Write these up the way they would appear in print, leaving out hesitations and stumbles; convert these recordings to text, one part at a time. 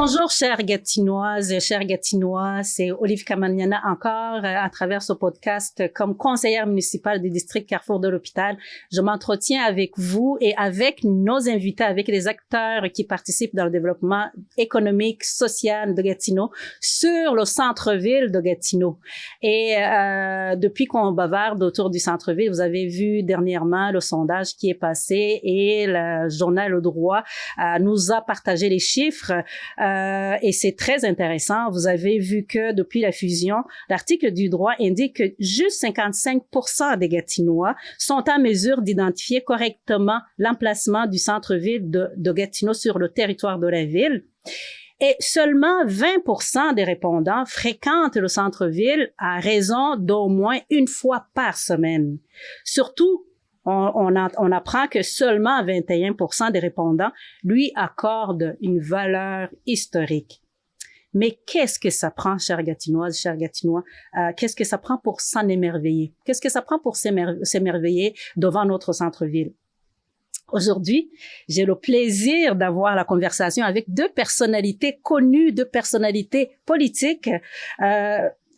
Bonjour, chères Gatinoises et chers Gatinois. C'est Olive Kamaniana encore à travers ce podcast comme conseillère municipale du district Carrefour de l'Hôpital. Je m'entretiens avec vous et avec nos invités, avec les acteurs qui participent dans le développement économique, social de Gatineau sur le centre-ville de Gatineau. Et depuis qu'on bavarde autour du centre-ville, vous avez vu dernièrement le sondage qui est passé et le journal Le Droit nous a partagé les chiffres. Et c'est très intéressant. Vous avez vu que depuis la fusion, l'article du droit indique que juste 55% des Gatinois sont en mesure d'identifier correctement l'emplacement du centre-ville de Gatineau sur le territoire de la ville. Et seulement 20% des répondants fréquentent le centre-ville à raison d'au moins une fois par semaine. Surtout, on apprend que seulement 21% des répondants lui accordent une valeur historique. Mais qu'est-ce que ça prend, chères Gatinoises, chers Gatinois? Qu'est-ce que ça prend pour s'en émerveiller? Qu'est-ce que ça prend pour s'émerveiller devant notre centre-ville? Aujourd'hui, j'ai le plaisir d'avoir la conversation avec deux personnalités connues, deux personnalités politiques.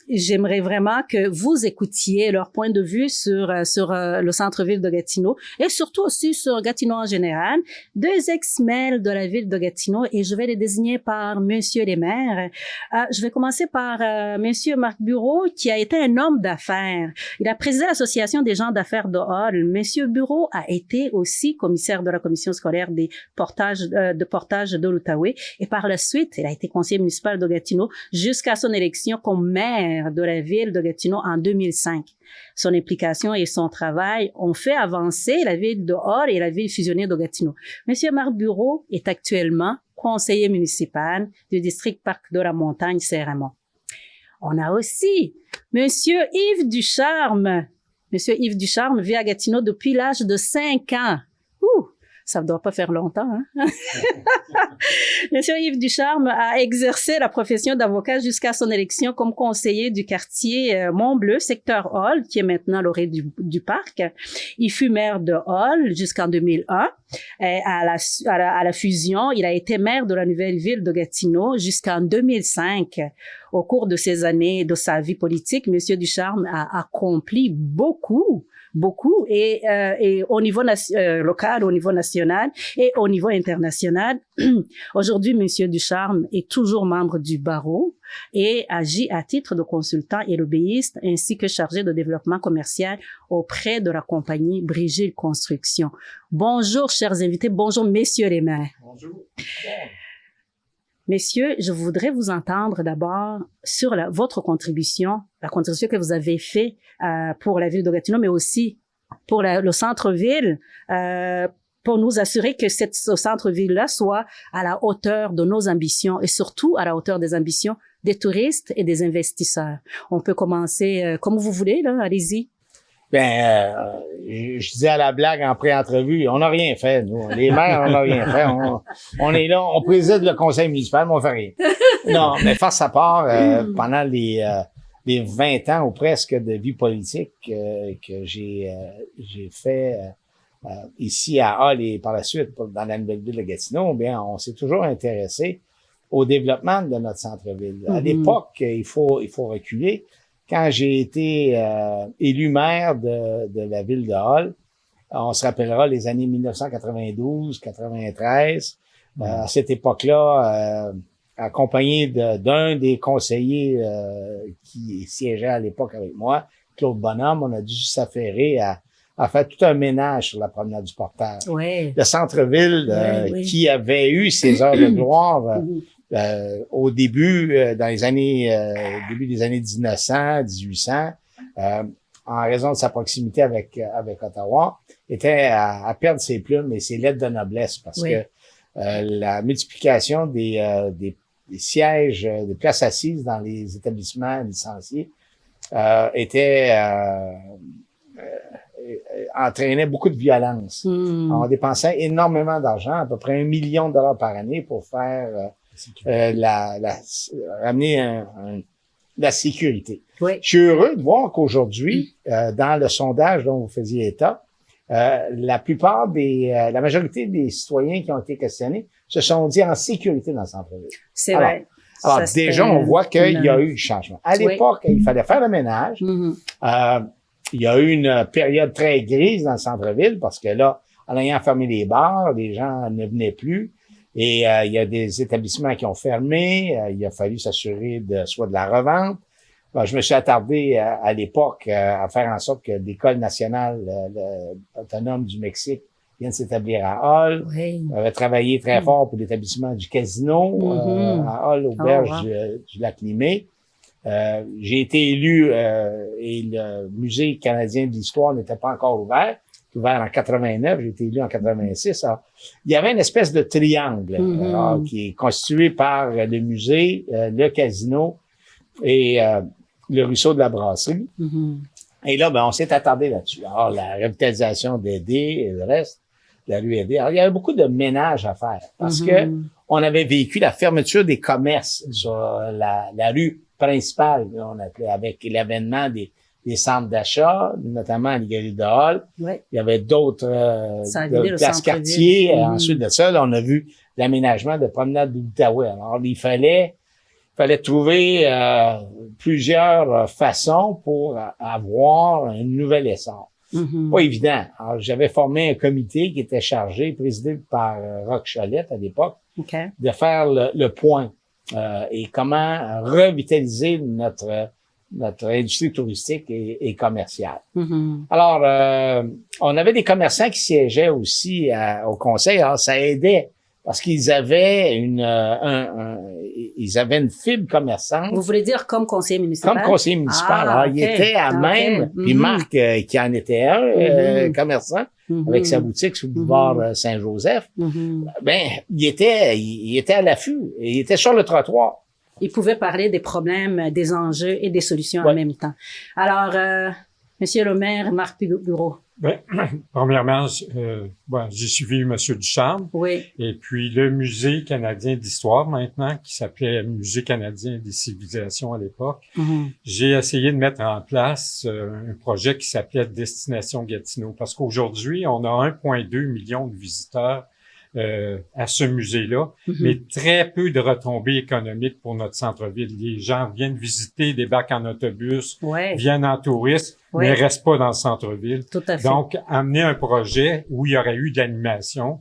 J'aimerais vraiment que vous écoutiez leur point de vue sur le centre-ville de Gatineau et surtout aussi sur Gatineau en général. Deux ex-maires de la ville de Gatineau et je vais les désigner par Monsieur les maires. Je vais commencer par Monsieur Marc Bureau qui a été un homme d'affaires. Il a présidé l'association des gens d'affaires de Hall. Monsieur Bureau a été aussi commissaire de la commission scolaire des portages de l'Outaouais et par la suite, il a été conseiller municipal de Gatineau jusqu'à son élection comme maire de la ville de Gatineau en 2005. Son implication et son travail ont fait avancer la ville de Hall et la ville fusionnée de Gatineau. Monsieur Marc Bureau est actuellement conseiller municipal du district Parc de la Montagne-Saint-Raymond. On a aussi Monsieur Yves Ducharme. Monsieur Yves Ducharme vit à Gatineau depuis l'âge de 5 ans. Ça ne doit pas faire longtemps, hein? Monsieur Yves Ducharme a exercé la profession d'avocat jusqu'à son élection comme conseiller du quartier Mont-Bleu, secteur Hall, qui est maintenant l'orée du parc. Il fut maire de Hall jusqu'en 2001. Et à la fusion, il a été maire de la nouvelle ville de Gatineau jusqu'en 2005. Au cours de ces années de sa vie politique, Monsieur Ducharme a accompli beaucoup et au niveau local, au niveau national et au niveau international. Aujourd'hui, Monsieur Ducharme est toujours membre du barreau et agit à titre de consultant et lobbyiste ainsi que chargé de développement commercial auprès de la compagnie Brigil Construction. Bonjour, chers invités. Bonjour, messieurs les maires. Bonjour. Messieurs, je voudrais vous entendre d'abord sur votre contribution, la contribution que vous avez faite pour la ville de Gatineau, mais aussi pour le centre-ville, pour nous assurer que ce centre-ville-là soit à la hauteur de nos ambitions et surtout à la hauteur des ambitions des touristes et des investisseurs. On peut commencer comme vous voulez, là, allez-y. Je disais à la blague en pré-entrevue, on n'a rien fait, nous. Les maires, on n'a rien fait. On est là, on préside le conseil municipal, mais on fait rien. Non, mais face à part, pendant les 20 ans ou presque de vie politique que j'ai fait ici à Hall et par la suite dans la nouvelle ville de Gatineau, bien, on s'est toujours intéressé au développement de notre centre-ville. À l'époque, il faut reculer. Quand j'ai été élu maire de la ville de Hall, on se rappellera les années 1992-93. À cette époque-là, accompagné d'un des conseillers qui siégeait à l'époque avec moi, Claude Bonhomme, on a dû s'affairer à faire tout un ménage sur la promenade du Portage. Ouais. Le centre-ville oui. qui avait eu ses heures de gloire au début, dans les années début des années 1900, 1800, en raison de sa proximité avec Ottawa, était à perdre ses plumes et ses lettres de noblesse parce que la multiplication des sièges, des places assises dans les établissements licenciés entraînait beaucoup de violence. On dépensait énormément d'argent, à peu près $1 million par année pour faire ramener la sécurité. Oui. Je suis heureux de voir qu'aujourd'hui, dans le sondage dont vous faisiez état, la majorité des citoyens qui ont été questionnés se sont dit en sécurité dans le centre-ville. C'est vrai. Alors, déjà, on voit qu'il y a eu du changement. À l'époque, il fallait faire le ménage. Il y a eu une période très grise dans le centre-ville parce que là, en ayant fermé les bars, les gens ne venaient plus. Et il y a des établissements qui ont fermé. Il a fallu s'assurer soit de la revente. Je me suis attardé à l'époque à faire en sorte que l'École nationale autonome du Mexique vienne s'établir à Hall. Oui. J'avais travaillé très fort pour l'établissement du casino à Hall, auberge du lac Limé. J'ai été élu et le Musée canadien de l'histoire n'était pas encore ouvert. Ouvert en 89, j'ai été élu en 86. Alors, il y avait une espèce de triangle qui est constitué par le musée, le casino et le ruisseau de la brasserie. Et là, on s'est attardé là-dessus. Alors, la revitalisation d'Édé et le reste, la rue Édé. Alors, il y avait beaucoup de ménage à faire parce que on avait vécu la fermeture des commerces sur la rue principale, on appelait, avec l'avènement des centres d'achat, notamment à l'Igalerie de Hall. Ouais. Il y avait d'autres places quartiers. Ensuite de ça, là, on a vu l'aménagement de promenade de l'Outaouais. Alors, il fallait trouver plusieurs façons pour avoir une nouvelle essor. Pas évident. Alors, j'avais formé un comité qui était chargé, présidé par Roch Cholette à l'époque, de faire le point et comment revitaliser notre industrie touristique et commerciale. Alors, on avait des commerçants qui siégeaient aussi au conseil. Alors, ça aidait parce qu'ils avaient une fibre commerçante. Vous voulez dire comme conseiller municipal? Comme conseiller municipal. Alors, il était à même, puis Marc, qui en était un, commerçant, avec sa boutique sur le boulevard Saint-Joseph, il était à l'affût. Il était sur le trottoir. Il pouvait parler des problèmes, des enjeux et des solutions en même temps. Alors, Monsieur le maire, Marc Bureau. Ben, premièrement, j'ai suivi Monsieur Ducharme. Oui. Et puis le Musée canadien d'histoire maintenant, qui s'appelait Musée canadien des civilisations à l'époque. J'ai essayé de mettre en place un projet qui s'appelait Destination Gatineau, parce qu'aujourd'hui, on a 1,2 million de visiteurs à ce musée-là, mais très peu de retombées économiques pour notre centre-ville. Les gens viennent visiter, débarquent en autobus, viennent en tourisme, mais restent pas dans le centre-ville. Tout à fait. Donc, amener un projet où il y aurait eu de l'animation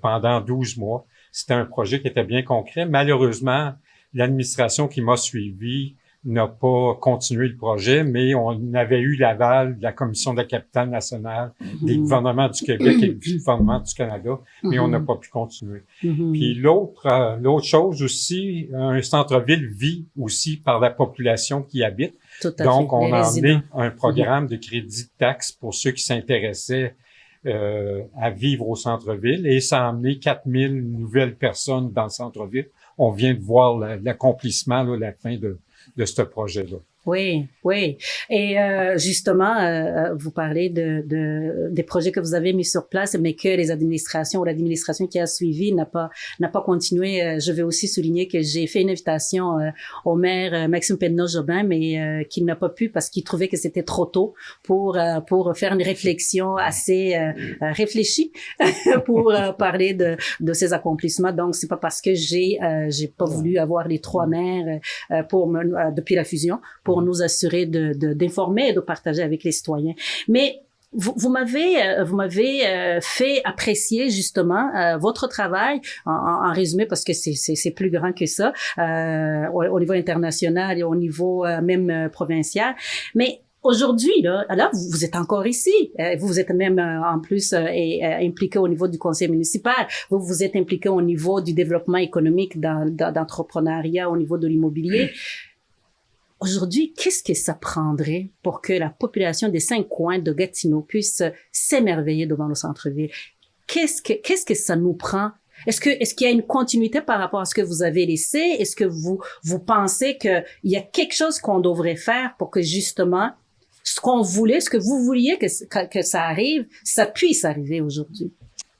pendant 12 mois, c'était un projet qui était bien concret. Malheureusement, l'administration qui m'a suivi n'a pas continué le projet, mais on avait eu l'aval de la Commission de la capitale nationale, des gouvernements du Québec et du gouvernement du Canada, mais on n'a pas pu continuer. Puis l'autre chose aussi, un centre-ville vit aussi par la population qui habite. Donc, on a emmené un programme de crédit de taxe pour ceux qui s'intéressaient à vivre au centre-ville, et ça a amené 4000 nouvelles personnes dans le centre-ville. On vient de voir l'accomplissement, la fin de ce projet-là. Oui, oui. Et justement, vous parlez des projets que vous avez mis sur place, mais que les administrations ou l'administration qui a suivi n'a pas continué. Je vais aussi souligner que j'ai fait une invitation au maire Maxime Penneau-Jobin, mais qu'il n'a pas pu parce qu'il trouvait que c'était trop tôt pour faire une réflexion assez réfléchie pour parler de ces accomplissements. Donc c'est pas parce que j'ai pas voulu avoir les trois maires depuis la fusion pour nous assurer d'informer et de partager avec les citoyens. Mais vous m'avez fait apprécier justement votre travail en résumé, parce que c'est plus grand que ça au niveau international et au niveau même provincial. Mais aujourd'hui, là, vous êtes encore ici. Vous êtes même en plus impliqué au niveau du conseil municipal. Vous êtes impliqué au niveau du développement économique, d'entrepreneuriat, au niveau de l'immobilier. Aujourd'hui, qu'est-ce que ça prendrait pour que la population des 5 coins de Gatineau puisse s'émerveiller devant le centre-ville? Qu'est-ce que ça nous prend? Est-ce qu'il y a une continuité par rapport à ce que vous avez laissé? Est-ce que vous pensez qu'il y a quelque chose qu'on devrait faire pour que justement ce qu'on voulait, ce que vous vouliez que ça arrive, ça puisse arriver aujourd'hui?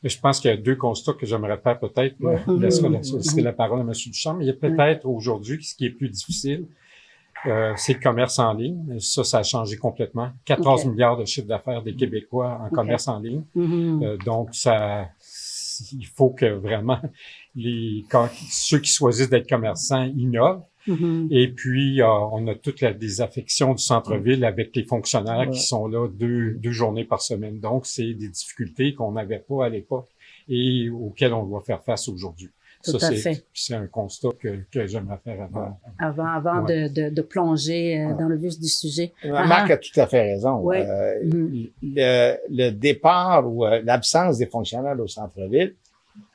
Je pense qu'il y a 2 constats que j'aimerais faire peut-être. Laisserai la parole à M. Duchamp. Mais il y a peut-être aujourd'hui, ce qui est plus difficile, c'est le commerce en ligne. Ça a changé complètement. 14 milliards de chiffre d'affaires des Québécois en commerce en ligne. Donc, il faut que vraiment ceux qui choisissent d'être commerçants innovent. Et puis, on a toute la désaffection du centre-ville avec les fonctionnaires qui sont là deux journées par semaine. Donc, c'est des difficultés qu'on n'avait pas à l'époque et auxquelles on doit faire face aujourd'hui. C'est un constat que j'aimerais faire avant de plonger dans le vif du sujet. Marc a tout à fait raison. Ouais. Le départ ou l'absence des fonctionnaires au centre-ville,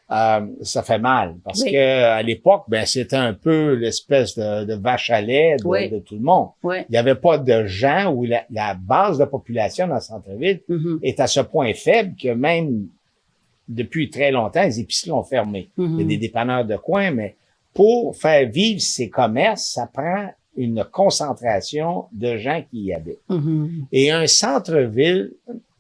ça fait mal parce que à l'époque, c'était un peu l'espèce de vache à lait de tout le monde. Il n'y avait pas de gens où la base de population dans le centre-ville est à ce point faible que même depuis très longtemps, les épiceries ont fermé. Il y a des dépanneurs de coin, mais pour faire vivre ces commerces, ça prend une concentration de gens qui y habitent. Et un centre-ville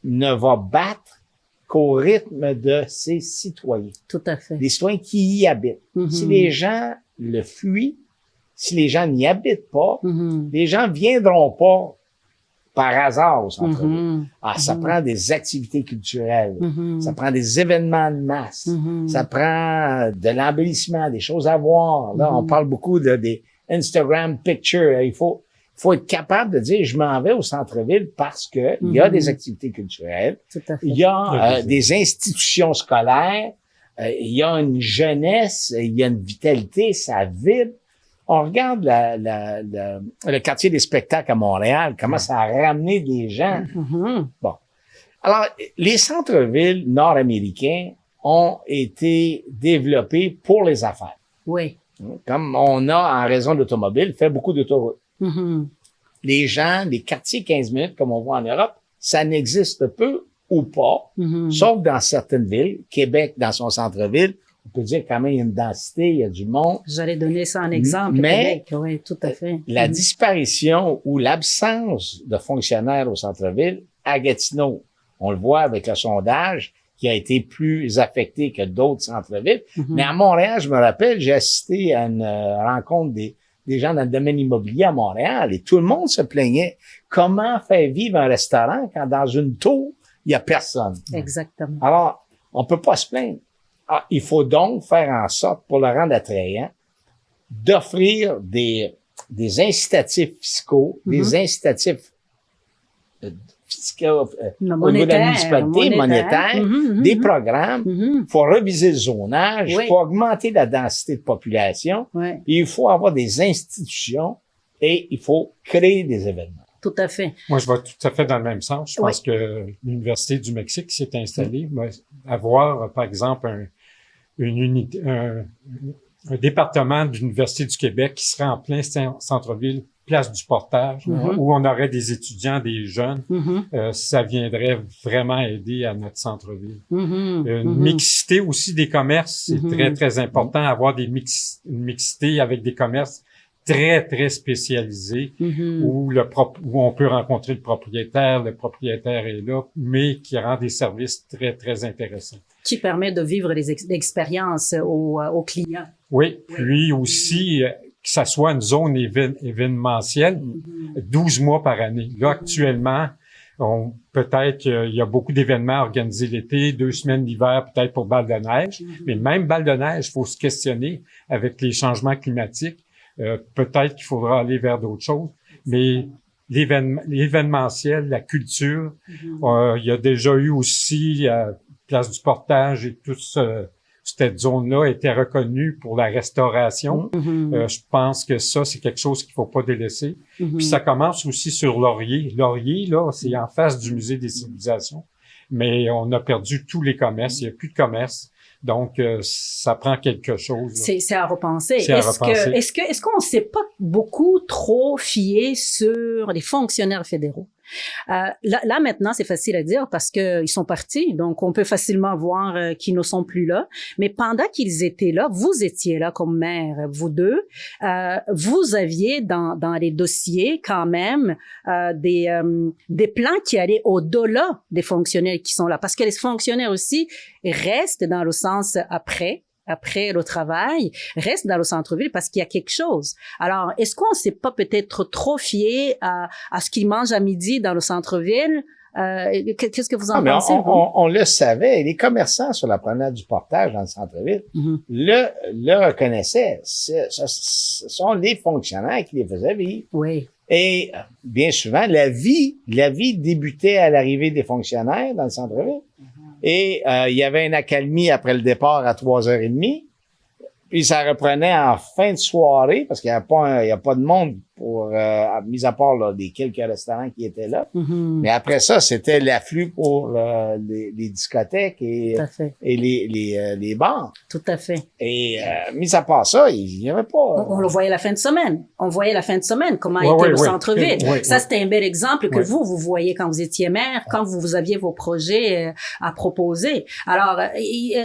ne va battre qu'au rythme de ses citoyens. Tout à fait. Les citoyens qui y habitent. Si les gens le fuient, si les gens n'y habitent pas, les gens viendront pas par hasard au centre-ville. Ça prend des activités culturelles, ça prend des événements de masse, ça prend de l'embellissement, des choses à voir. Là, on parle beaucoup des Instagram pictures. Il faut être capable de dire, je m'en vais au centre-ville parce que il y a des activités culturelles, il y a des institutions scolaires, il y a une jeunesse, il y a une vitalité, ça vibre. On regarde le quartier des spectacles à Montréal, comment ça a ramené des gens. Bon. Alors, les centres-villes nord-américains ont été développés pour les affaires. Oui. Comme on a, en raison d'automobile, fait beaucoup d'autoroutes. Les gens, les quartiers 15 minutes, comme on voit en Europe, ça n'existe peu ou pas, sauf dans certaines villes. Québec, dans son centre-ville, on peut dire quand même il y a une densité, il y a du monde. J'allais donner ça en exemple. Mais oui, tout à fait. La disparition ou l'absence de fonctionnaires au centre-ville, à Gatineau, on le voit avec le sondage, qui a été plus affecté que d'autres centres-villes. Mais à Montréal, je me rappelle, j'ai assisté à une rencontre des gens dans le domaine immobilier à Montréal et tout le monde se plaignait. Comment faire vivre un restaurant quand dans une tour, il y a personne? Exactement. Alors, on peut pas se plaindre. Il faut donc faire en sorte, pour le rendre attrayant, d'offrir des incitatifs fiscaux, des incitatifs fiscaux au niveau de la municipalité, monétaires, des programmes. Il faut reviser le zonage, il faut augmenter la densité de population, et il faut avoir des institutions et il faut créer des événements. Tout à fait. Moi, je vais tout à fait dans le même sens. Je pense que l'Université du Mexique s'est installée. Avoir, par exemple, un département de l'Université du Québec qui serait en plein centre-ville, place du Portage, où on aurait des étudiants, des jeunes, ça viendrait vraiment aider à notre centre-ville. Une mixité aussi des commerces, c'est très, très important, avoir une mixité avec des commerces très, très spécialisés, où on peut rencontrer le propriétaire est là, mais qui rend des services très, très intéressants. Qui permet de vivre l'expérience aux clients. Oui, puis aussi, que ça soit une zone événementielle, 12 mois par année. Là, actuellement, peut-être qu'il y a beaucoup d'événements organisés l'été, 2 semaines l'hiver, peut-être pour balle de neige, mais même balle de neige, il faut se questionner avec les changements climatiques. Peut-être qu'il faudra aller vers d'autres choses, mais l'événementiel, la culture, il y a déjà eu aussi Place du Portage et toute cette zone-là était reconnue pour la restauration. Je pense que ça, c'est quelque chose qu'il faut pas délaisser. Puis ça commence aussi sur Laurier. Laurier, là, c'est en face du Musée des civilisations, mais on a perdu tous les commerces. Il n'y a plus de commerce. Donc, ça prend quelque chose. C'est à repenser. Est-ce qu'on ne s'est pas beaucoup trop fié sur les fonctionnaires fédéraux? Là maintenant, c'est facile à dire parce que ils sont partis, donc on peut facilement voir qu'ils ne sont plus là. Mais pendant qu'ils étaient là, vous étiez là comme maire, vous deux. Vous aviez dans les dossiers quand même des plans qui allaient au-delà des fonctionnaires qui sont là, parce que les fonctionnaires aussi restent dans le sens après. après le travail restent dans le centre-ville parce qu'il y a quelque chose. Alors, est-ce qu'on ne s'est pas peut-être trop fié à ce qu'ils mangent à midi dans le centre-ville? Qu'est-ce que vous en pensez? On le savait. Les commerçants sur la promenade du Portage dans le centre-ville le reconnaissaient. Ce sont les fonctionnaires qui les faisaient vivre. Oui. Et bien souvent, la vie débutait à l'arrivée des fonctionnaires dans le centre-ville. Et il y avait une accalmie après le départ à 3h30. Puis ça reprenait en fin de soirée, parce qu'il y a pas de monde pour, mis à part là, des quelques restaurants qui étaient là. Mais après ça, c'était l'afflux pour les discothèques et les bars. Tout à fait. Et mis à part ça, il y avait pas... On le voyait la fin de semaine. On voyait la fin de semaine, comment était le centre-ville. Ça, c'était un bel exemple que vous voyez quand vous étiez maire, quand vous aviez vos projets à proposer. Alors,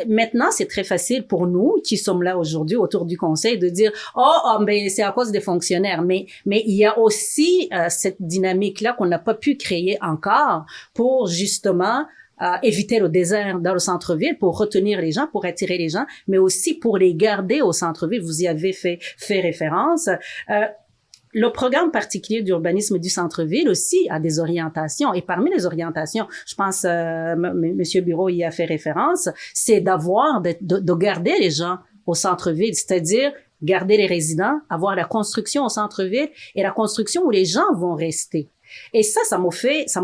maintenant, c'est très facile pour nous qui sommes là aujourd'hui autour du conseil de dire ben c'est à cause des fonctionnaires, mais il y a aussi cette dynamique là qu'on n'a pas pu créer encore pour justement éviter le désert dans le centre-ville, pour retenir les gens, pour attirer les gens, mais aussi pour les garder au centre-ville. Vous y avez fait référence. Le programme particulier d'urbanisme du centre-ville aussi a des orientations. Et parmi les orientations, je pense, Monsieur Bureau y a fait référence, c'est de garder les gens au centre-ville, c'est-à-dire garder les résidents, avoir la construction au centre-ville et la construction où les gens vont rester. Et ça m'a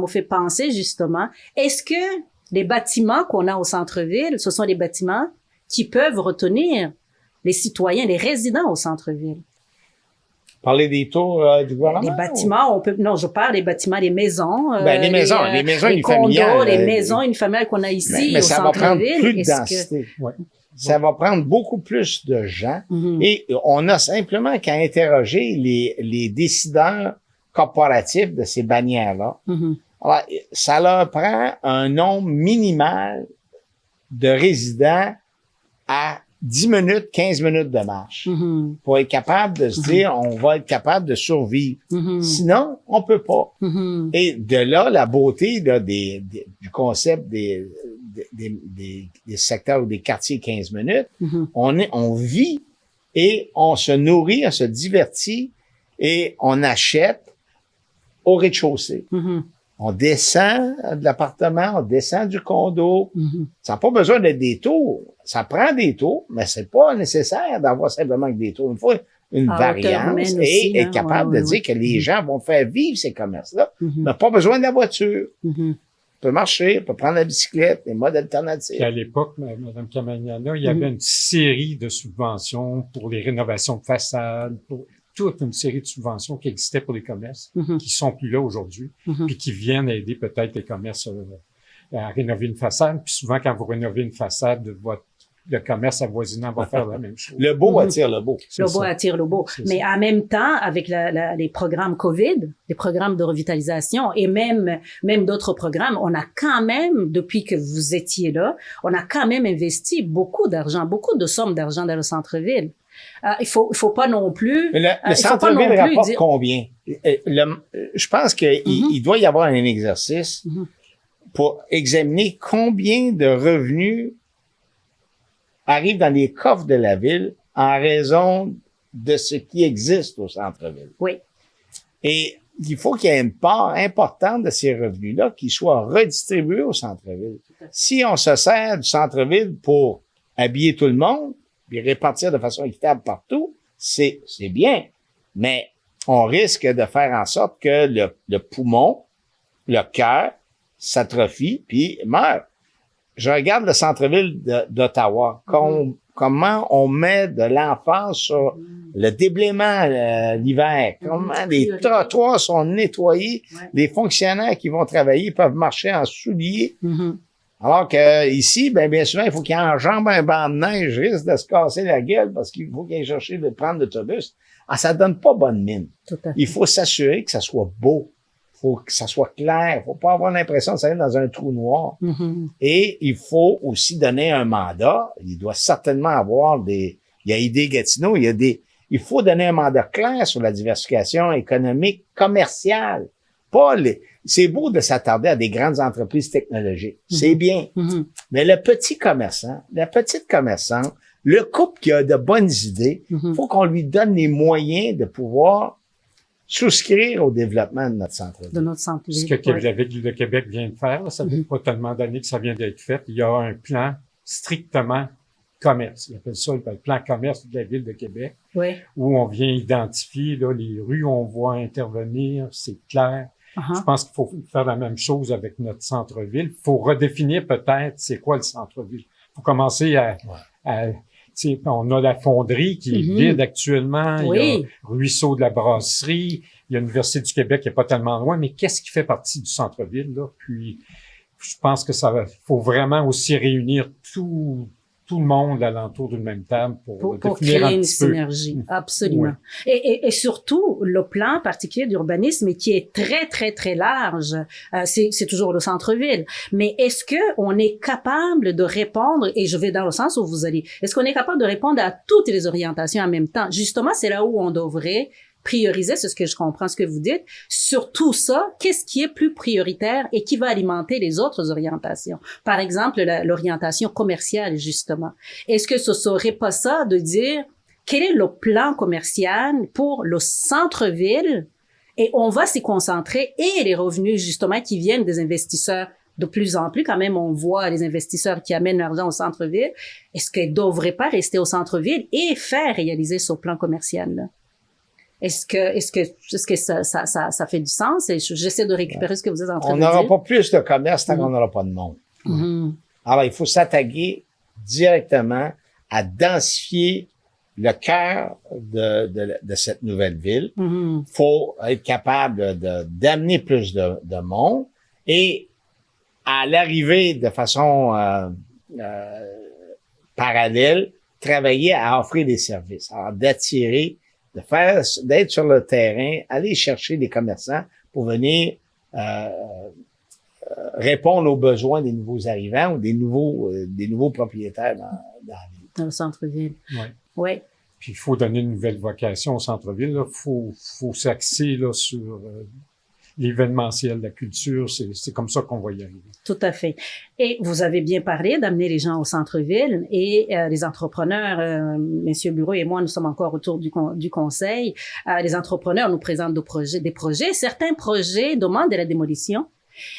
fait penser justement, est-ce que les bâtiments qu'on a au centre-ville, ce sont des bâtiments qui peuvent retenir les citoyens, les résidents au centre-ville? Parler des tours du gouvernement? Les bâtiments, je parle des bâtiments, les maisons. Les maisons les condos, les maisons unifamiliales qu'on a ici mais au ça va prendre centre-ville. plus de densité. Ça va prendre beaucoup plus de gens. Et on a simplement qu'à interroger les décideurs corporatifs de ces bannières-là. Alors, ça leur prend un nombre minimal de résidents à 10 minutes, 15 minutes de marche pour être capable de se dire, on va être capable de survivre. Sinon, on peut pas. Et de là, la beauté là, du concept des secteurs ou des quartiers 15 minutes, on vit et on se nourrit, on se divertit et on achète au rez-de-chaussée. On descend de l'appartement, on descend du condo. Ça n'a pas besoin d'être des tours. Ça prend des tours, mais c'est pas nécessaire d'avoir simplement que des tours. Il faut une variance et être capable de dire que les gens vont faire vivre ces commerces-là. Mais pas besoin de la voiture. On peut marcher, on peut prendre la bicyclette, des modes alternatifs. Et à l'époque, Mme Camagnana, il y avait une série de subventions pour les rénovations de façades, pour toute une série de subventions qui existaient pour les commerces, qui sont plus là aujourd'hui, puis qui viennent aider peut-être les commerces à rénover une façade. Puis souvent, quand vous rénovez une façade, le commerce avoisinant va faire la même chose. Le beau attire le beau. Le beau attire le beau. Mais en même temps, avec les programmes COVID, les programmes de revitalisation et même d'autres programmes, on a quand même, depuis que vous étiez là, on a quand même investi beaucoup d'argent, beaucoup de sommes d'argent dans le centre-ville. Il faut pas non plus. Le centre-ville rapporte combien? Je pense qu'il doit y avoir un exercice pour examiner combien de revenus arrivent dans les coffres de la ville en raison de ce qui existe au centre-ville. Oui. Et il faut qu'il y ait une part importante de ces revenus-là qui soient redistribués au centre-ville. Si on se sert du centre-ville pour habiller tout le monde, puis répartir de façon équitable partout, c'est bien. Mais on risque de faire en sorte que le poumon, le cœur, s'atrophie puis meurt. Je regarde le centre-ville d'Ottawa. Comment on met de l'emphase sur le déblaiement l'hiver. Comment les trottoirs sont nettoyés. Les fonctionnaires qui vont travailler peuvent marcher en souliers. Alors que ici, bien souvent, il faut qu'il enjambe un banc de neige, risque de se casser la gueule parce qu'il faut qu'il aille chercher de prendre l'autobus. Ça donne pas bonne mine. Il faut s'assurer que ça soit beau. Faut que ça soit clair. Faut pas avoir l'impression de s'aller dans un trou noir. Et il faut aussi donner un mandat. Il doit certainement avoir il y a Idée Gatineau, il faut donner un mandat clair sur la diversification économique, commerciale. C'est beau de s'attarder à des grandes entreprises technologiques. C'est bien. Mais le petit commerçant, la petite commerçante le couple qui a de bonnes idées, faut qu'on lui donne les moyens de pouvoir souscrire au développement de notre centre-ville. De notre centre-ville. Ce que la Ville de Québec vient de faire, là, ça fait pas tellement d'années que ça vient d'être fait. Il y a un plan strictement commerce. Ils appellent ça le plan commerce de la Ville de Québec, Oui. où on vient identifier là, les rues où on voit intervenir, c'est clair. Je pense qu'il faut faire la même chose avec notre centre-ville. Il faut redéfinir peut-être c'est quoi le centre-ville. Il faut commencer à on a la fonderie qui est vide actuellement. Oui. Il y a Ruisseau de la Brasserie. Il y a l'Université du Québec qui est pas tellement loin. Mais qu'est-ce qui fait partie du centre-ville, là? Puis, je pense que faut vraiment aussi réunir tout le monde alentour d'une même table pour créer un une petit peu. synergie. Absolument. Oui. Et surtout, le plan particulier d'urbanisme qui est très, très, très large, c'est toujours le centre-ville. Mais est-ce que on est capable de répondre, et je vais dans le sens où vous allez, est-ce qu'on est capable de répondre à toutes les orientations en même temps? Justement, c'est là où on devrait prioriser, c'est ce que je comprends ce que vous dites. Sur tout ça, qu'est-ce qui est plus prioritaire et qui va alimenter les autres orientations? Par exemple, l'orientation commerciale, justement. Est-ce que ce serait pas ça de dire quel est le plan commercial pour le centre-ville et on va s'y concentrer et les revenus, justement, qui viennent des investisseurs de plus en plus, quand même, on voit les investisseurs qui amènent l'argent au centre-ville. Est-ce qu'ils ne devraient pas rester au centre-ville et faire réaliser ce plan commercial-là? Est-ce que ça fait du sens? Et j'essaie de récupérer ce que vous êtes en train de dire. On n'aura pas plus de commerce tant qu'on n'aura pas de monde. Alors, il faut s'attaquer directement à densifier le cœur de cette nouvelle ville. Faut être capable d'amener plus de monde et à l'arrivée de façon parallèle, travailler à offrir des services. Alors, d'attirer d'être sur le terrain, aller chercher des commerçants pour venir répondre aux besoins des nouveaux arrivants ou des nouveaux propriétaires dans la ville. Dans le centre-ville. Oui. Ouais. Puis il faut donner une nouvelle vocation au centre-ville. Il faut s'axer là sur l'événementiel, la culture. C'est comme ça qu'on va y arriver. Tout à fait. Et vous avez bien parlé d'amener les gens au centre-ville et les entrepreneurs, Monsieur Bureau et moi, nous sommes encore autour du conseil. Les entrepreneurs nous présentent des projets. Certains projets demandent de la démolition.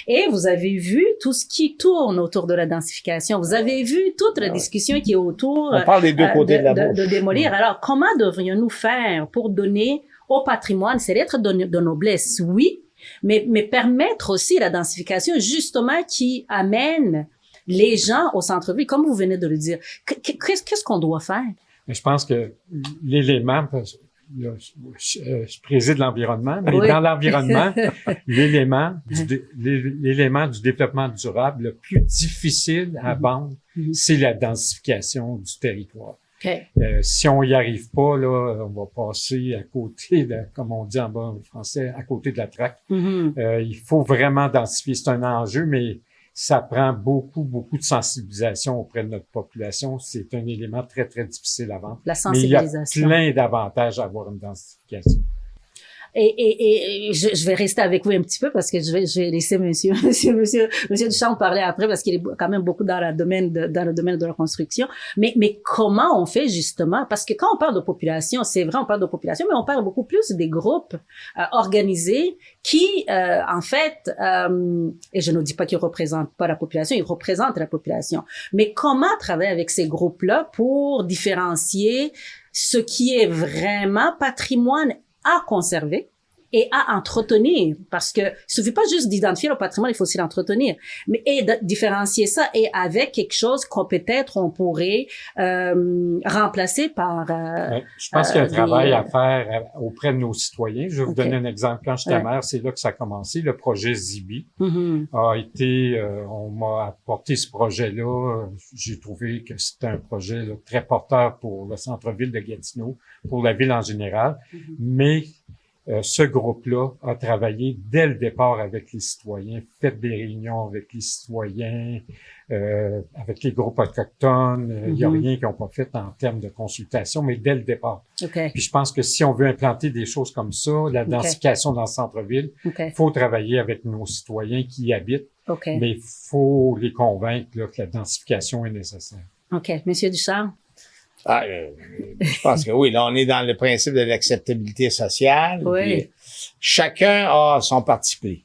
Et vous avez vu tout ce qui tourne autour de la densification. Vous avez vu toute la discussion qui est autour on parle des deux côtés de démolir. Alors, comment devrions-nous faire pour donner au patrimoine ces lettres de noblesse? Oui, mais permettre aussi la densification, justement, qui amène les gens au centre-ville, comme vous venez de le dire. Qu'est-ce qu'on doit faire? Mais je pense que l'élément, là, je préside l'environnement, mais dans l'environnement, l'élément du développement durable le plus difficile à vendre, c'est la densification du territoire. Okay. Si on y arrive pas, là, on va passer à côté comme on dit en bon français, à côté de la traque. Il faut vraiment densifier. C'est un enjeu, mais ça prend beaucoup de sensibilisation auprès de notre population. C'est un élément très, très difficile à vendre. La sensibilisation. Mais il y a plein d'avantages à avoir une densification. Et je vais rester avec vous un petit peu parce que je vais laisser monsieur Duchamp parler après parce qu'il est quand même beaucoup dans le domaine de la construction. Mais comment on fait justement? Parce que quand on parle de population, c'est vrai, on parle de population, mais on parle beaucoup plus des groupes organisés qui, en fait, et je ne dis pas qu'ils représentent pas la population, ils représentent la population. Mais comment travailler avec ces groupes-là pour différencier ce qui est vraiment patrimoine à conserver et à entretenir, parce que il suffit pas juste d'identifier le patrimoine, il faut aussi l'entretenir, mais et de différencier ça et avec quelque chose qu'on peut-être on pourrait remplacer par. Je pense qu'il y a un travail à faire auprès de nos citoyens. Je vais vous donner un exemple. Quand j'étais maire, c'est là que ça a commencé. Le projet Zibi a été, on m'a apporté ce projet-là. J'ai trouvé que c'était un projet là, très porteur pour le centre-ville de Gatineau, pour la ville en général, mais ce groupe-là a travaillé dès le départ avec les citoyens, fait des réunions avec les citoyens, avec les groupes autochtones. Il n'y a rien qu'ils n'ont pas fait en termes de consultation, mais dès le départ. Okay. Puis je pense que si on veut implanter des choses comme ça, la densification dans le centre-ville, faut travailler avec nos citoyens qui y habitent, mais il faut les convaincre là, que la densification est nécessaire. OK. Monsieur Ducharme? Je pense que oui, là, on est dans le principe de l'acceptabilité sociale. Oui. Puis, chacun a son parti pris.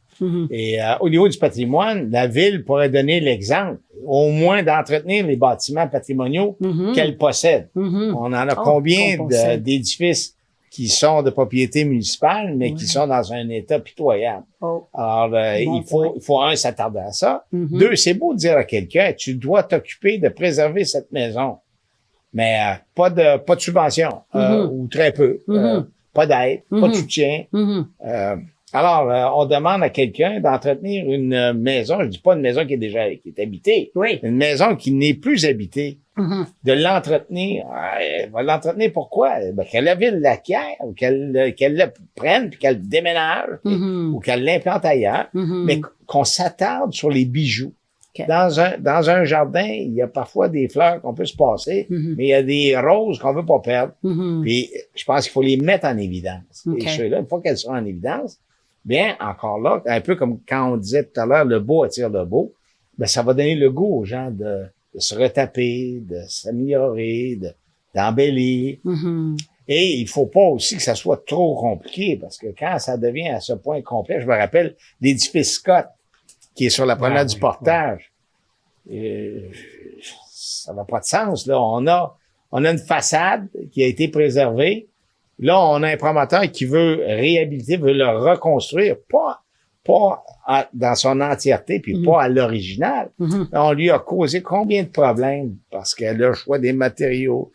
Et au niveau du patrimoine, la ville pourrait donner l'exemple, au moins d'entretenir les bâtiments patrimoniaux qu'elle possède. On en a combien d'édifices qui sont de propriété municipale, mais qui sont dans un état pitoyable. Alors, il faut, s'attarder à ça. Deux, c'est beau de dire à quelqu'un, tu dois t'occuper de préserver cette maison. Mais pas de subvention, ou très peu. Pas d'aide, pas de soutien. Alors, on demande à quelqu'un d'entretenir une maison, je dis pas une maison qui est habitée, une maison qui n'est plus habitée, de l'entretenir. Elle va l'entretenir pourquoi? Ben, que la ville l'acquiert, ou qu'elle le prenne, puis qu'elle déménage, ou qu'elle l'implante ailleurs, mais qu'on s'attarde sur les bijoux. Dans un jardin, il y a parfois des fleurs qu'on peut se passer, mais il y a des roses qu'on veut pas perdre. Puis, je pense qu'il faut les mettre en évidence. Et ceux-là, une fois qu'elles sont en évidence, bien, encore là, un peu comme quand on disait tout à l'heure, le beau attire le beau, ben, ça va donner le goût aux gens de se retaper, de s'améliorer, d'embellir. Et il faut pas aussi que ça soit trop compliqué, parce que quand ça devient à ce point complet, je me rappelle l'édifice Scott, qui est sur la promenade du Portage. Ça n'a pas de sens, là. On a une façade qui a été préservée. Là, on a un promoteur qui veut réhabiliter, veut le reconstruire, pas dans son entièreté, puis pas à l'original. On lui a causé combien de problèmes parce qu'elle a le choix des matériaux.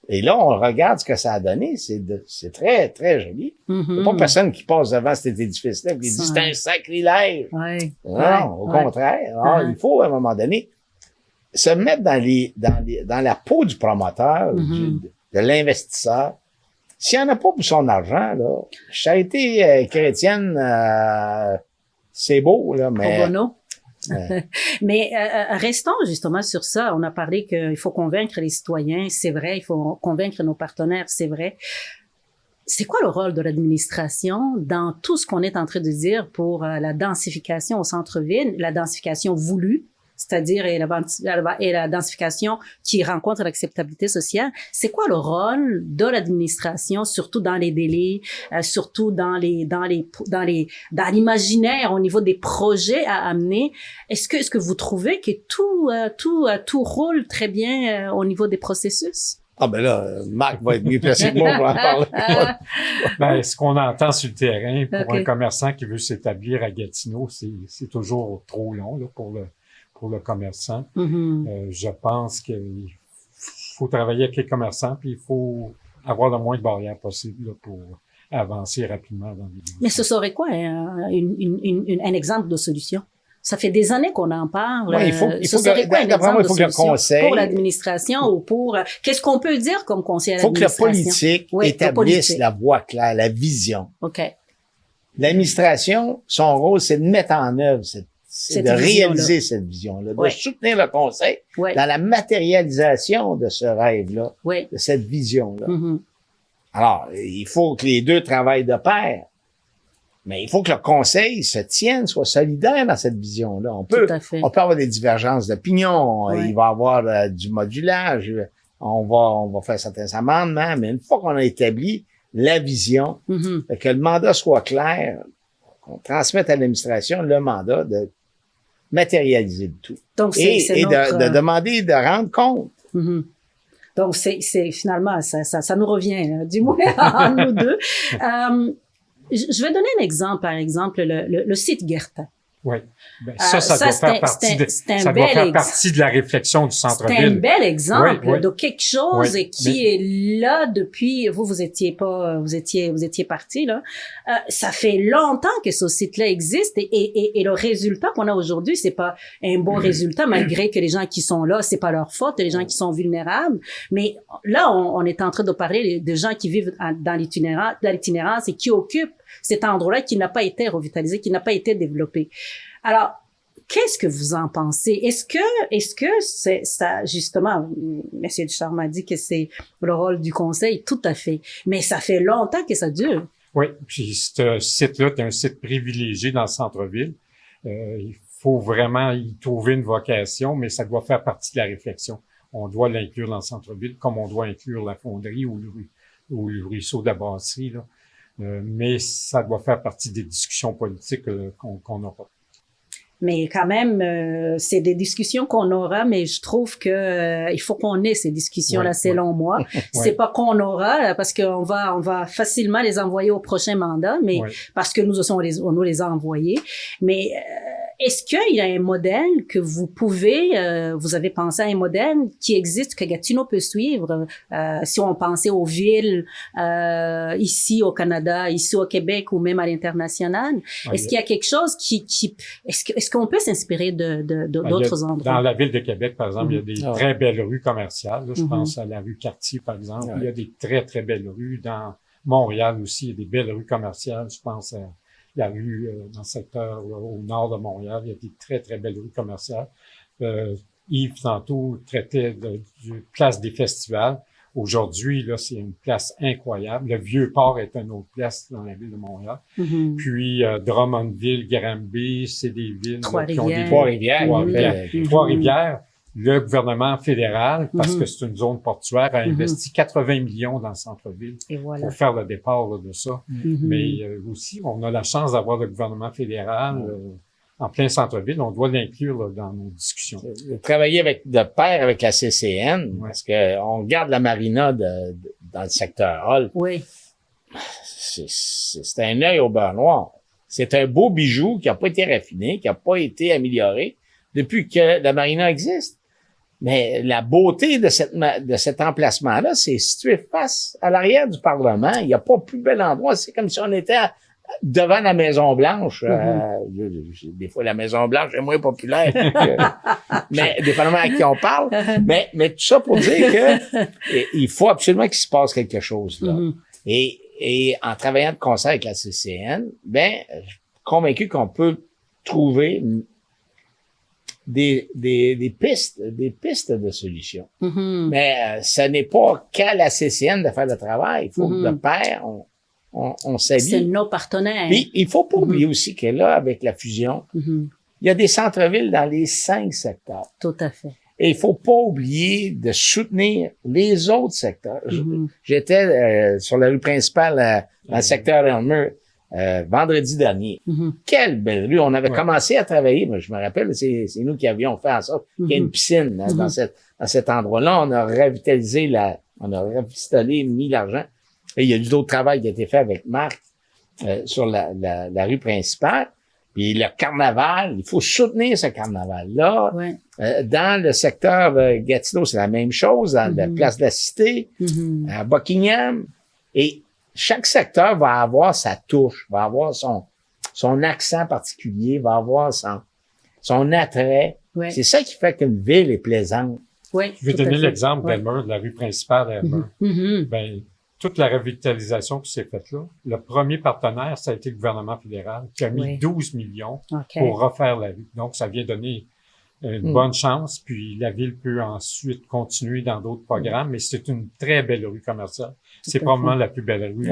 Et là, on regarde ce que ça a donné. C'est très, très joli. Il n'y a pas personne qui passe devant cet édifice-là qui dit c'est un sacrilège. Non, au contraire. Alors, il faut, à un moment donné, se mettre dans la peau du promoteur, de l'investisseur. S'il n'y en a pas pour son argent, là, charité chrétienne, c'est beau, là, mais... Pro bono. Mais restons justement sur ça. On a parlé qu'il faut convaincre les citoyens, c'est vrai. Il faut convaincre nos partenaires, c'est vrai. C'est quoi le rôle de l'administration dans tout ce qu'on est en train de dire pour la densification au centre-ville, la densification voulue, c'est-à-dire et la densification qui rencontre l'acceptabilité sociale? C'est quoi le rôle de l'administration, surtout dans les délais, surtout dans l'imaginaire au niveau des projets à amener? Est-ce que vous trouvez que tout roule très bien au niveau des processus? Ah ben là, Marc va être mieux placé que moi pour en parler. Ben, ce qu'on entend sur le terrain pour un commerçant qui veut s'établir à Gatineau, c'est toujours trop long là, pour le commerçant. Je pense qu'il faut travailler avec les commerçants, puis il faut avoir le moins de barrières possible là, pour avancer rapidement dans les Mais ce serait quoi un exemple de solution? Ça fait des années qu'on en parle. Ouais, il faut que le conseil pour l'administration ou pour qu'est-ce qu'on peut dire comme conseil à l'administration? Il faut que le politique établisse la voie claire, la vision. OK. L'administration, son rôle, c'est de mettre en œuvre de réaliser cette vision-là, de soutenir le conseil dans la matérialisation de ce rêve-là, de cette vision-là. Alors, il faut que les deux travaillent de pair. Mais il faut que le conseil se tienne, soit solidaire dans cette vision-là. On peut avoir des divergences d'opinion. Il va y avoir du modulage. On va faire certains amendements. Mais une fois qu'on a établi la vision, que le mandat soit clair, qu'on transmette à l'administration le mandat de matérialiser le tout. Donc, de demander de rendre compte. Donc, c'est finalement, ça nous revient, du moins, à nous deux. Je vais donner un exemple, par exemple, le site Guertin. Oui. Ben, ça doit faire partie de la réflexion du centre-ville. C'est un bel exemple de quelque chose qui est là depuis, vous étiez parti, là. Ça fait longtemps que ce site-là existe et le résultat qu'on a aujourd'hui, c'est pas un bon résultat, malgré que les gens qui sont là, c'est pas leur faute, les gens qui sont vulnérables. Mais là, on est en train de parler de gens qui vivent dans l'itinérance et qui occupent cet endroit-là qui n'a pas été revitalisé, qui n'a pas été développé. Alors, qu'est-ce que vous en pensez? Est-ce que c'est ça, justement, M. Ducharme m'a dit que c'est le rôle du conseil, tout à fait. Mais ça fait longtemps que ça dure. Oui, puis ce site-là est un site privilégié dans le centre-ville. Il faut vraiment y trouver une vocation, mais ça doit faire partie de la réflexion. on doit l'inclure dans le centre-ville, comme on doit inclure la fonderie ou le ruisseau de la brasserie, là. Mais ça doit faire partie des discussions politiques qu'on aura. Mais quand même, c'est des discussions qu'on aura, mais je trouve que il faut qu'on ait ces discussions-là, selon moi. C'est pas qu'on aura, parce qu'on va facilement les envoyer au prochain mandat, mais parce que nous aussi, on nous les a envoyés. Mais est-ce qu'il y a un modèle que vous pouvez, vous avez pensé à un modèle qui existe, que Gatineau peut suivre, si on pensait aux villes ici au Canada, ici au Québec ou même à l'international? Est-ce qu'il y a quelque chose est-ce qu'on peut s'inspirer d'autres endroits? Dans la ville de Québec, par exemple, il y a des très belles rues commerciales. Là, je pense à la rue Cartier, par exemple. Il y a des très, très belles rues. Dans Montréal aussi, il y a des belles rues commerciales. Je pense à la rue dans le secteur au nord de Montréal. Il y a des très, très belles rues commerciales. Yves, tantôt, traitait de place des festivals. Aujourd'hui, là, c'est une place incroyable. Le Vieux-Port est une autre place dans la ville de Montréal. Puis, Drummondville, Granby, c'est des villes qui ont des... Trois-Rivières. Trois-Rivières. Le gouvernement fédéral, parce que c'est une zone portuaire, a investi 80 millions dans le centre-ville pour faire le départ là, de ça. Mais aussi, on a la chance d'avoir le gouvernement fédéral en plein centre-ville. On doit l'inclure là, dans nos discussions. Travailler de pair avec la CCN, parce que on regarde la marina dans le secteur Hall. Oui. C'est un œil au beurre noir. C'est un beau bijou qui n'a pas été raffiné, qui n'a pas été amélioré depuis que la marina existe. Mais la beauté de cet emplacement-là, c'est situé face à l'arrière du Parlement. Il n'y a pas plus bel endroit. C'est comme si on était devant la Maison-Blanche. Des fois, la Maison-Blanche est moins populaire. Mais dépendamment à qui on parle. Mais tout ça pour dire que il faut absolument qu'il se passe quelque chose là. Et en travaillant de concert avec la CCN, je suis convaincu qu'on peut trouver des pistes de solutions. Mais ce n'est pas qu'à la CCN de faire le travail. Il faut que de pair, on s'allie. C'est nos partenaires. Puis, il faut pas oublier aussi que là, avec la fusion, il y a des centres-villes dans les 5 secteurs. Tout à fait. Et il faut pas oublier de soutenir les autres secteurs. J'étais sur la rue principale dans le secteur Elmer vendredi dernier. Quelle belle rue! On avait commencé à travailler, mais je me rappelle, c'est nous qui avions fait en sorte qu'il y ait une piscine dans cet endroit-là. On a revitalisé on a revitalisé, mis l'argent. Et il y a eu d'autres travail qui a été fait avec Marc sur la rue principale. Puis le carnaval, il faut soutenir ce carnaval-là. Dans le secteur de Gatineau, c'est la même chose. Dans la place de la Cité, à Buckingham. Et chaque secteur va avoir sa touche, va avoir son accent particulier, va avoir son attrait. C'est ça qui fait qu'une ville est plaisante. Je vais donner l'exemple d'Elmer, de la rue principale d'Elmer. Toute la revitalisation qui s'est faite là, le premier partenaire, ça a été le gouvernement fédéral qui a mis 12 millions pour refaire la rue. Donc, ça vient donner une bonne chance, puis la ville peut ensuite continuer dans d'autres programmes, mais c'est une très belle rue commerciale. C'est probablement la plus belle rue.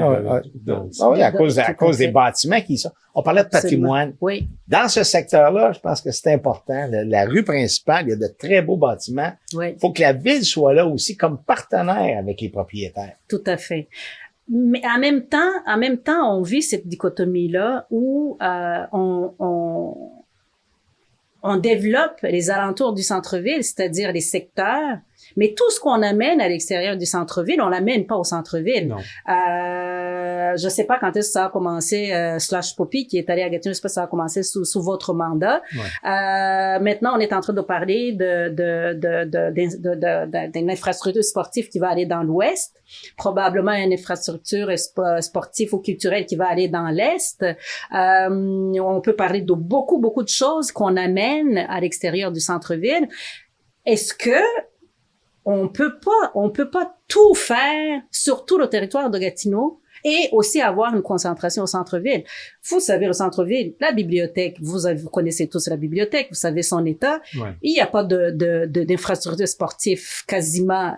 Oui, à cause des bâtiments qui sont. On parlait de patrimoine. Oui. Dans ce secteur-là, je pense que c'est important. La rue principale, il y a de très beaux bâtiments. Il faut que la ville soit là aussi comme partenaire avec les propriétaires. Tout à fait. Mais en même temps, on vit cette dichotomie-là où on développe les alentours du centre-ville, c'est-à-dire les secteurs, mais tout ce qu'on amène à l'extérieur du centre-ville, on l'amène pas au centre-ville. Je sais pas quand est-ce que ça a commencé, Slash Poppy, qui est allé à Gatineau, je sais pas si ça a commencé sous votre mandat. Maintenant, on est en train de parler d'une infrastructure sportive qui va aller dans l'ouest, probablement une infrastructure sportive ou culturelle qui va aller dans l'est. On peut parler de beaucoup de choses qu'on amène à l'extérieur du centre-ville. Est-ce que on peut pas tout faire sur tout le territoire de Gatineau et aussi avoir une concentration au centre-ville. Vous savez, le centre-ville, la bibliothèque, vous connaissez tous la bibliothèque, vous savez son état. Ouais. Il n'y a pas d'infrastructure sportive quasiment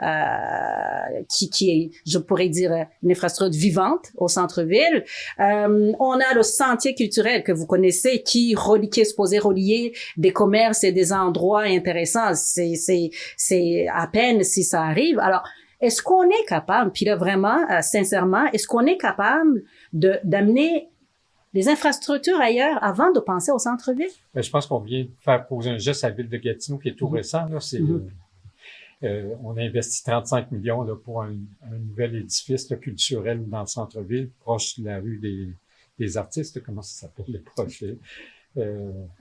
qui est, je pourrais dire, une infrastructure vivante au centre-ville. On a le sentier culturel que vous connaissez qui est supposé relier des commerces et des endroits intéressants. C'est à peine si ça arrive. Alors, est-ce qu'on est capable, puis là vraiment, sincèrement, est-ce qu'on est capable d'amener les infrastructures ailleurs avant de penser au centre-ville? Ben, je pense qu'on vient de faire poser un geste à la ville de Gatineau qui est tout récent. Là, c'est, on a investi 35 millions là, pour un nouvel édifice là, culturel dans le centre-ville, proche de la rue des artistes. Comment ça s'appelle le projet?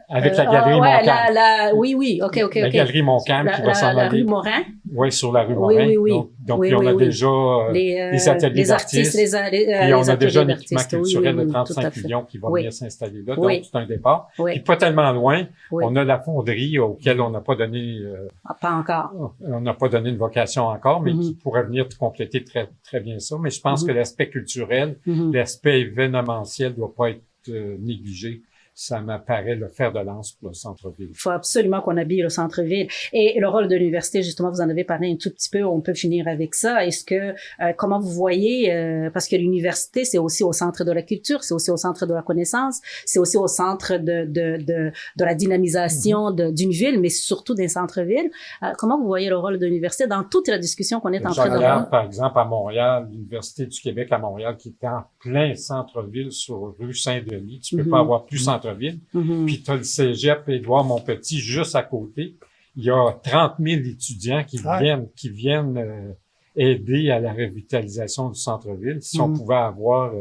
Avec la galerie Montcalm. Oui, OK. La galerie Montcalm qui va s'en aller. La rue Morin. Oui, sur la rue Morin. Oui. Donc on a déjà les ateliers d'artistes. Et on a déjà un équipement culturel de 35 millions qui va venir s'installer là. Donc, c'est un départ. Puis pas tellement loin, on a la fonderie auquel on n'a pas donné... pas encore. On n'a pas donné une vocation encore, mais qui pourrait venir compléter très, très bien ça. Mais je pense que l'aspect culturel, l'aspect événementiel doit pas être négligé. Ça m'apparaît le fer de lance pour le centre-ville. Il faut absolument qu'on habille le centre-ville. Et le rôle de l'université, justement, vous en avez parlé un tout petit peu, on peut finir avec ça. Est-ce que, comment vous voyez, parce que l'université, c'est aussi au centre de la culture, c'est aussi au centre de la connaissance, c'est aussi au centre de la dynamisation d'une ville, mais surtout d'un centre-ville. Comment vous voyez le rôle de l'université dans toute la discussion qu'on est en train d'avoir? Par exemple, à Montréal, l'Université du Québec à Montréal, qui est en plein centre-ville sur rue Saint-Denis. Tu peux pas avoir plus centre-ville. Puis tu as le cégep Édouard-Montpetit juste à côté. Il y a 30 000 étudiants qui viennent aider à la revitalisation du centre-ville. Si on pouvait avoir,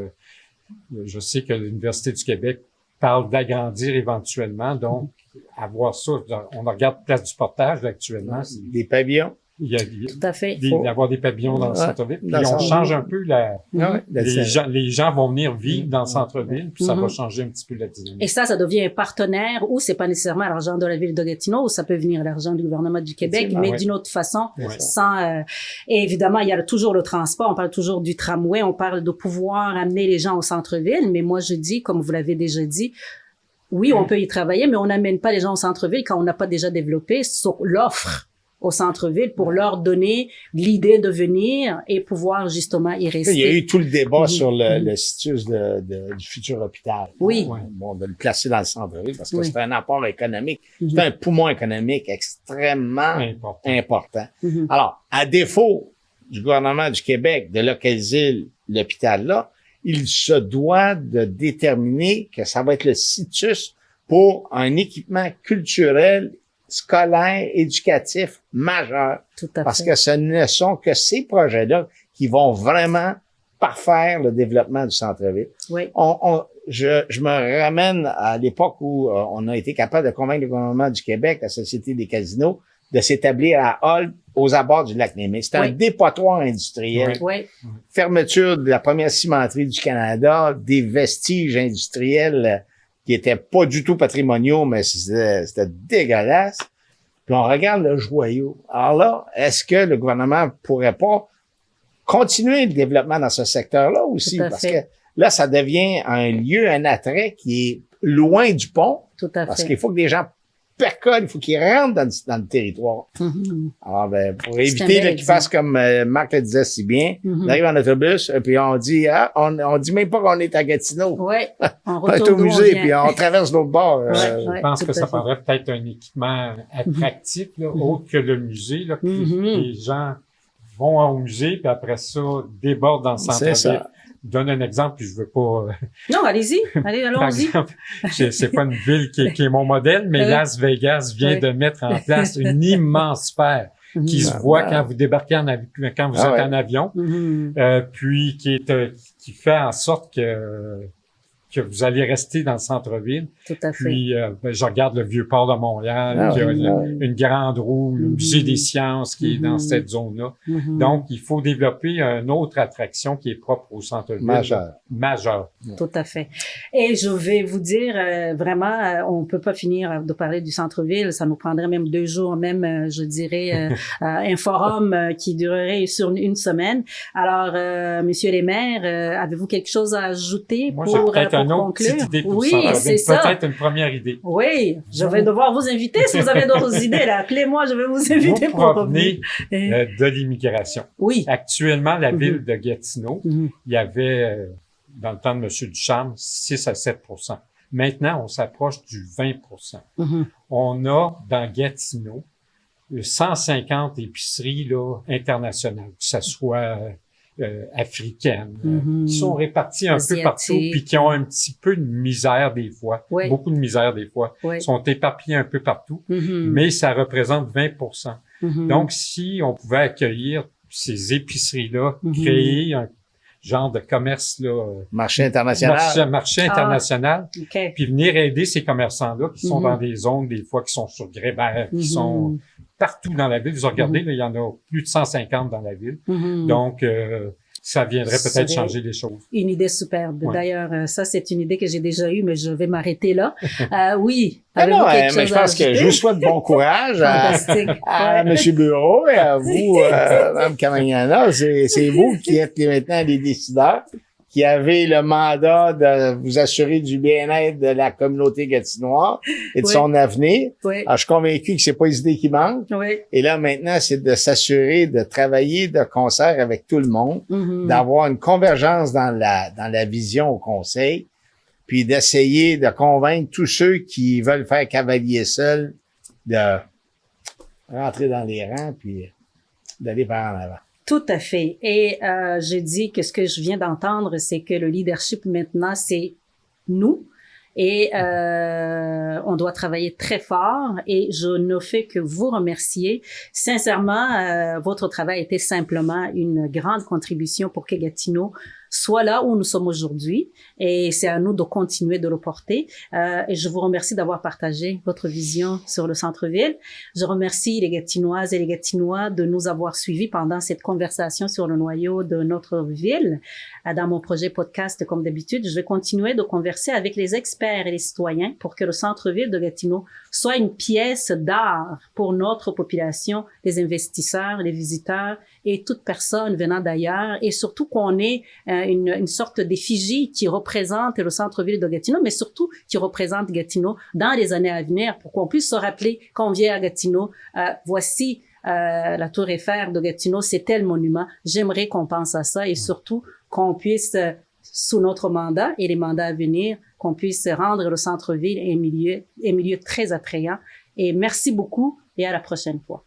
je sais que l'Université du Québec parle d'agrandir éventuellement, donc avoir ça. On regarde Place du Portage là, actuellement. Des pavillons. Il y a tout à fait. D'avoir des pavillons dans le centre-ville. Puis on change un peu les gens vont venir vivre dans le centre-ville, puis ça va changer un petit peu la dynamique. Et ça devient un partenaire ou c'est pas nécessairement l'argent de la ville de Gatineau, ou ça peut venir l'argent du gouvernement du Québec, mais d'une autre façon, sans, et évidemment, il y a toujours le transport, on parle toujours du tramway, on parle de pouvoir amener les gens au centre-ville, mais moi je dis, comme vous l'avez déjà dit, oui, on peut y travailler, mais on n'amène pas les gens au centre-ville quand on n'a pas déjà développé l'offre au centre-ville pour leur donner l'idée de venir et pouvoir justement y rester. Il y a eu tout le débat sur le situs du futur hôpital. Oui. Bon, de le placer dans le centre-ville parce que c'est un apport économique. C'est un poumon économique extrêmement important. Alors, à défaut du gouvernement du Québec de localiser l'hôpital là, il se doit de déterminer que ça va être le situs pour un équipement culturel scolaire, éducatif majeur. Tout à fait. Parce que ce ne sont que ces projets-là qui vont vraiment parfaire le développement du centre-ville. Oui. Je me ramène à l'époque où on a été capable de convaincre le gouvernement du Québec, la Société des casinos, de s'établir à Hull, aux abords du lac Némé. C'était un dépotoir industriel. Oui. Fermeture de la première cimenterie du Canada, des vestiges industriels qui étaient pas du tout patrimoniaux, mais c'était dégueulasse. Puis on regarde le joyau. Alors là, est-ce que le gouvernement pourrait pas continuer le développement dans ce secteur-là aussi? Parce que là, ça devient un lieu, un attrait qui est loin du pont. Tout à fait. Parce qu'il faut que des gens percolent, il faut qu'ils rentrent dans le territoire. Alors, pour éviter qu'ils fassent comme Marc le disait si bien, on arrive en autobus, puis on dit, on dit même pas qu'on est à Gatineau. Oui. On est au musée, puis on traverse l'autre bord. Je pense que ça prendrait peut-être un équipement attractif, là, autre que le musée, là, que les gens vont au musée, puis après ça, débordent dans le centre-ville. Je donne un exemple, puis je veux pas... Non, allez-y. Allons-y. C'est pas une ville qui est mon modèle, mais Las Vegas vient de mettre en place une immense sphère qui se voit quand vous débarquez quand vous êtes en avion, puis qui fait en sorte que que vous allez rester dans le centre-ville. Tout à fait. Puis, je regarde le Vieux-Port de Montréal, qui a une grande roue, le musée des sciences qui est dans cette zone-là. Donc, il faut développer une autre attraction qui est propre au centre-ville. Majeur. Tout à fait. Et je vais vous dire, vraiment, on peut pas finir de parler du centre-ville. Ça nous prendrait même 2 jours, même, je dirais, un forum qui durerait sur une semaine. Alors, messieurs les maires, avez-vous quelque chose à ajouter Moi, pour j'ai peut-être une autre conclure? petite idée pour Oui, ça. c'est ça. Peut-être une première idée. Oui, je vais devoir vous inviter si vous avez d'autres idées. Là, appelez-moi, je vais vous inviter Vous pour provenez de l'immigration. Oui. Actuellement, la ville de Gatineau, il y avait, dans le temps de M. Ducharme, 6 à 7%. Maintenant, on s'approche du 20%. On a, dans Gatineau, 150 épiceries là, internationales, que ce soit africaines, qui sont réparties un peu partout, puis qui ont un petit peu de misère des fois, beaucoup de misère des fois, sont éparpillées un peu partout, mais ça représente 20%. Donc, si on pouvait accueillir ces épiceries-là, créer un genre de commerce là, marché international, marché international, Okay. puis venir aider ces commerçants-là qui sont dans des zones des fois qui sont sur Grébert, qui sont partout dans la ville. Vous regardez, là, il y en a plus de 150 dans la ville. Donc, ça viendrait peut-être changer les choses. Une idée superbe. Ouais. D'ailleurs, ça, c'est une idée que j'ai déjà eue, mais je vais m'arrêter là. Oui. Mais je pense que je vous souhaite bon courage à M. Bureau et à vous, Mme Camagnana. C'est vous qui êtes maintenant les décideurs, qui avez le mandat de vous assurer du bien-être de la communauté gatinoise et de son avenir. Alors, je suis convaincu que c'est pas les idées qui manquent. Et là, maintenant, c'est de s'assurer de travailler de concert avec tout le monde, d'avoir une convergence dans la vision au conseil, puis d'essayer de convaincre tous ceux qui veulent faire cavalier seul de rentrer dans les rangs puis d'aller par en avant. Tout à fait. Et je dis que ce que je viens d'entendre, c'est que le leadership maintenant, c'est nous. Et on doit travailler très fort. Et je ne fais que vous remercier. Sincèrement, votre travail était simplement une grande contribution pour que Gatineau soit là où nous sommes aujourd'hui. Et c'est à nous de continuer de le porter. Et je vous remercie d'avoir partagé votre vision sur le centre-ville. Je remercie les Gatinoises et les Gatinois de nous avoir suivis pendant cette conversation sur le noyau de notre ville. Dans mon projet podcast, comme d'habitude, je vais continuer de converser avec les experts et les citoyens pour que le centre-ville de Gatineau soit une pièce d'art pour notre population, les investisseurs, les visiteurs et toute personne venant d'ailleurs, et surtout qu'on ait une sorte d'effigie qui représente le centre-ville de Gatineau, mais surtout qui représente Gatineau dans les années à venir, pour qu'on puisse se rappeler quand on vient à Gatineau, voici la Tour Eiffel de Gatineau, c'est tel monument. J'aimerais qu'on pense à ça et surtout qu'on puisse, sous notre mandat et les mandats à venir, qu'on puisse rendre le centre-ville un milieu très attrayant. Et merci beaucoup et à la prochaine fois.